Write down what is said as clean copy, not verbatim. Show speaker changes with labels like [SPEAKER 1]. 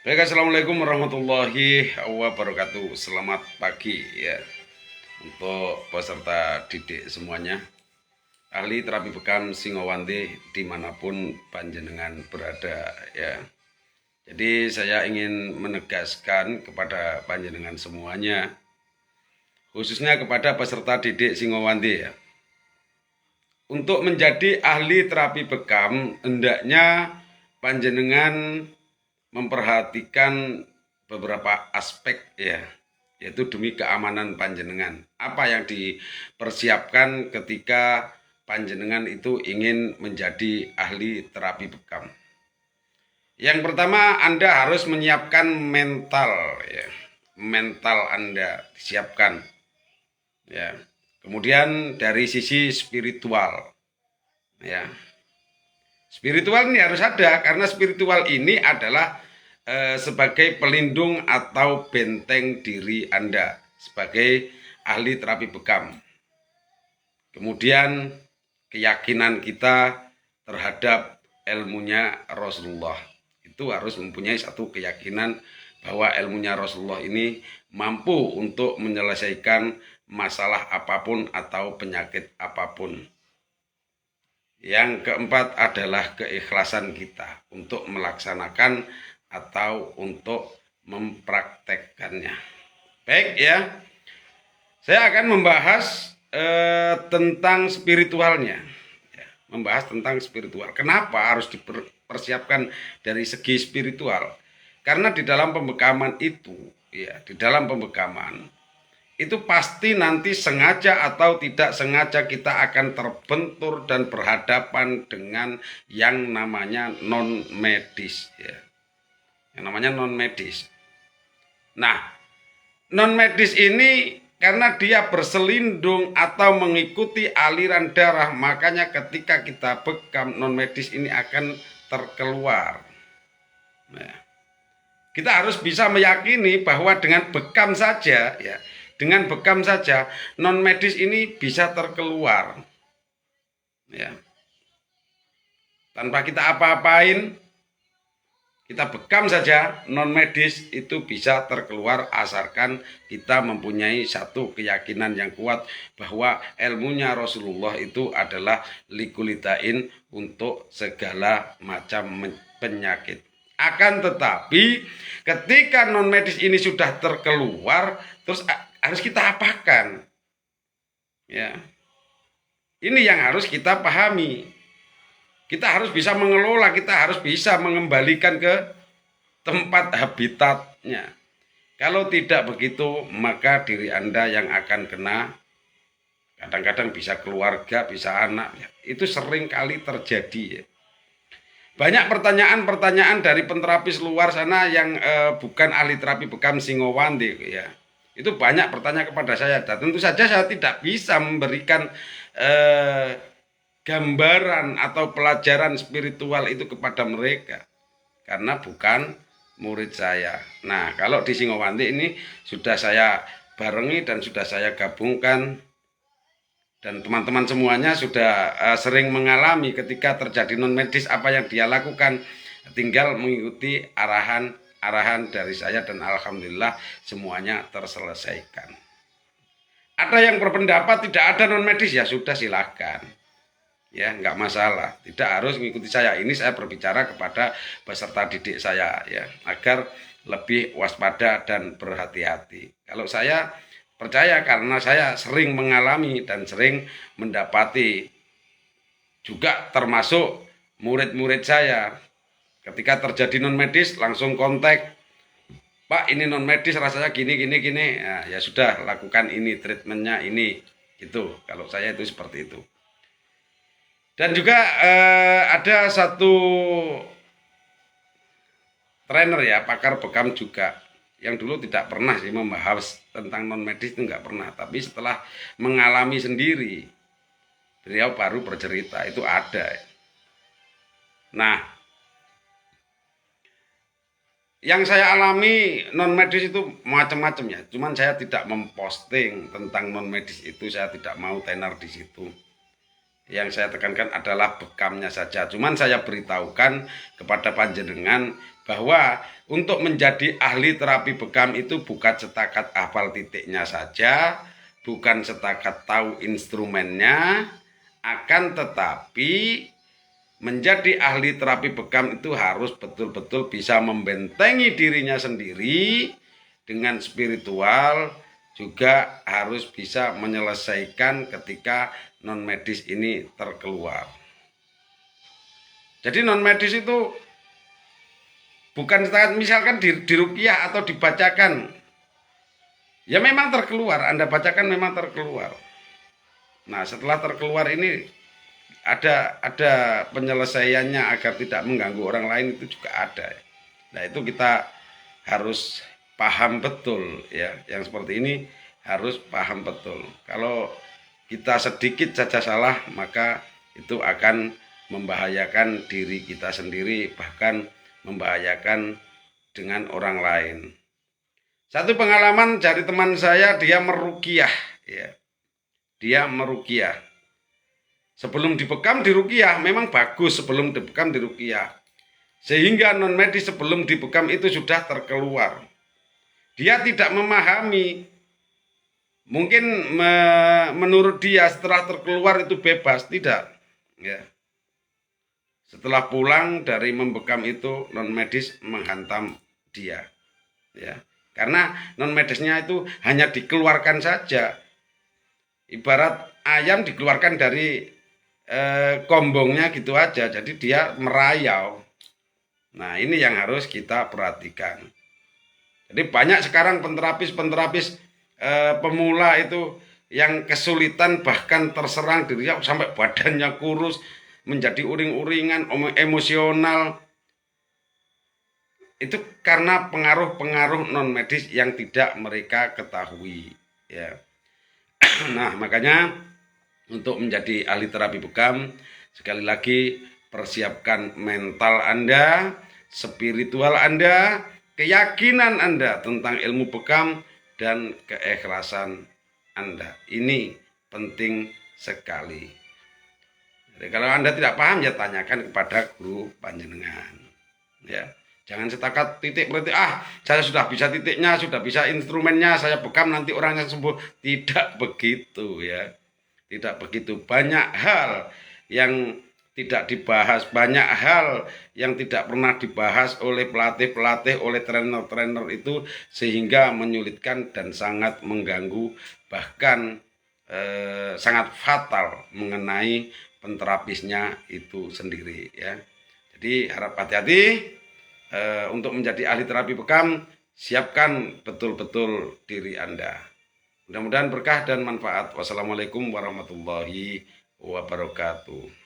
[SPEAKER 1] Baik, assalamualaikum warahmatullahi wabarakatuh. Selamat pagi ya untuk peserta didik semuanya. Ahli terapi bekam Singowande dimanapun panjenengan berada ya. Jadi saya ingin menegaskan kepada panjenengan semuanya, khususnya kepada peserta didik Singowande ya. Untuk menjadi ahli terapi bekam, hendaknya panjenengan memperhatikan beberapa aspek ya, yaitu demi keamanan panjenengan. Apa yang dipersiapkan ketika panjenengan itu ingin menjadi ahli terapi bekam? Yang pertama, Anda harus menyiapkan mental ya. Mental Anda disiapkan ya. Kemudian dari sisi spiritual ya. Spiritual ini harus ada karena spiritual ini adalah sebagai pelindung atau benteng diri Anda sebagai ahli terapi bekam. Kemudian keyakinan kita terhadap ilmunya Rasulullah itu harus mempunyai satu keyakinan bahwa ilmunya Rasulullah ini mampu untuk menyelesaikan masalah apapun atau penyakit apapun. Yang keempat adalah keikhlasan kita untuk melaksanakan atau untuk mempraktekkannya. Baik ya, saya akan membahas tentang spiritualnya. Ya, membahas tentang spiritual. Kenapa harus dipersiapkan dari segi spiritual? Karena di dalam pembekaman itu, ya, di dalam pembekaman itu pasti nanti sengaja atau tidak sengaja kita akan terbentur dan berhadapan dengan yang namanya non medis ya. Yang namanya non medis. Nah, non medis ini karena dia berselindung atau mengikuti aliran darah, makanya ketika kita bekam non medis ini akan terkeluar. Nah, kita harus bisa meyakini bahwa dengan bekam saja ya, dengan bekam saja non medis ini bisa terkeluar ya, tanpa kita apa-apain, kita bekam saja non medis itu bisa terkeluar asalkan kita mempunyai satu keyakinan yang kuat bahwa ilmunya Rasulullah itu adalah likulitain untuk segala macam penyakit. Akan tetapi ketika non medis ini sudah terkeluar, terus harus kita apakan? Ya. Ini yang harus kita pahami. Kita harus bisa mengelola, kita harus bisa mengembalikan ke tempat habitatnya. Kalau tidak begitu, maka diri Anda yang akan kena, kadang-kadang bisa keluarga, bisa anak. Itu sering kali terjadi ya. Banyak pertanyaan-pertanyaan dari penterapis luar sana yang bukan ahli terapi bekam Singowande ya. Itu banyak bertanya kepada saya. Dan tentu saja saya tidak bisa memberikan gambaran atau pelajaran spiritual itu kepada mereka karena bukan murid saya. Nah, kalau di Singowande ini sudah saya barengi dan sudah saya gabungkan, dan teman-teman semuanya sudah sering mengalami ketika terjadi non medis apa yang dia lakukan, tinggal mengikuti arahan dari saya dan alhamdulillah semuanya terselesaikan. Ada yang berpendapat tidak ada non medis, ya sudah silakan. Ya, nggak masalah. Tidak harus mengikuti saya. Ini saya berbicara kepada peserta didik saya ya, agar lebih waspada dan berhati-hati. Kalau saya percaya karena saya sering mengalami dan sering mendapati juga termasuk murid-murid saya. Ketika terjadi non medis langsung kontak, Pak ini non medis rasanya gini. Nah, ya sudah lakukan ini treatmentnya ini gitu. Kalau saya itu seperti itu. Dan juga ada satu trainer ya, pakar bekam juga, yang dulu tidak pernah sih membahas tentang non medis, itu nggak pernah. Tapi setelah mengalami sendiri, beliau baru bercerita itu ada. Nah, yang saya alami non medis itu macam-macam ya. Cuman saya tidak memposting tentang non medis itu, saya tidak mau tenar di situ. Yang saya tekankan adalah bekamnya saja. Cuman saya beritahukan kepada panjenengan bahwa untuk menjadi ahli terapi bekam itu bukan setakat hafal titiknya saja, bukan setakat tahu instrumennya, akan tetapi menjadi ahli terapi bekam itu harus betul-betul bisa membentengi dirinya sendiri dengan spiritual, juga harus bisa menyelesaikan ketika non medis ini terkeluar. Jadi non medis itu bukan misalkan diruqyah atau dibacakan, ya memang terkeluar, Anda bacakan memang terkeluar. Nah setelah terkeluar ini ada penyelesaiannya agar tidak mengganggu orang lain, itu juga ada. Nah itu kita harus paham betul ya, yang seperti ini harus paham betul. Kalau kita sedikit saja salah, maka itu akan membahayakan diri kita sendiri, bahkan membahayakan dengan orang lain. Satu pengalaman dari teman saya, dia meruqyah ya. Dia meruqyah. Sebelum dibekam diruqyah, memang bagus sebelum dibekam diruqyah. Sehingga non medis sebelum dibekam itu sudah terkeluar. Dia tidak memahami. Mungkin menurut dia setelah terkeluar itu bebas, tidak. Ya. Setelah pulang dari membekam itu non medis menghantam dia. Ya. Karena non medisnya itu hanya dikeluarkan saja. Ibarat ayam dikeluarkan dari kombongnya gitu aja, jadi dia merayau. Nah ini yang harus kita perhatikan. Jadi banyak sekarang penterapis pemula itu yang kesulitan, bahkan terserang dirinya sampai badannya kurus, menjadi uring-uringan, emosional. Itu karena pengaruh-pengaruh non medis yang tidak mereka ketahui ya. Nah makanya untuk menjadi ahli terapi bekam, sekali lagi persiapkan mental Anda, spiritual Anda, keyakinan Anda tentang ilmu bekam, dan keikhlasan Anda. Ini penting sekali. Jadi kalau Anda tidak paham, ya tanyakan kepada guru panjenengan. Ya, jangan setakat titik berarti saya sudah bisa titiknya, sudah bisa instrumennya, saya bekam nanti orangnya sembuh. Tidak begitu ya. Tidak begitu. Banyak hal yang tidak dibahas, banyak hal yang tidak pernah dibahas oleh pelatih-pelatih, oleh trainer-trainer itu, sehingga menyulitkan dan sangat mengganggu, bahkan sangat fatal mengenai penterapisnya itu sendiri ya. Jadi harap hati-hati untuk menjadi ahli terapi bekam, siapkan betul-betul diri Anda. Mudah-mudahan berkah dan manfaat. Wassalamualaikum warahmatullahi wabarakatuh.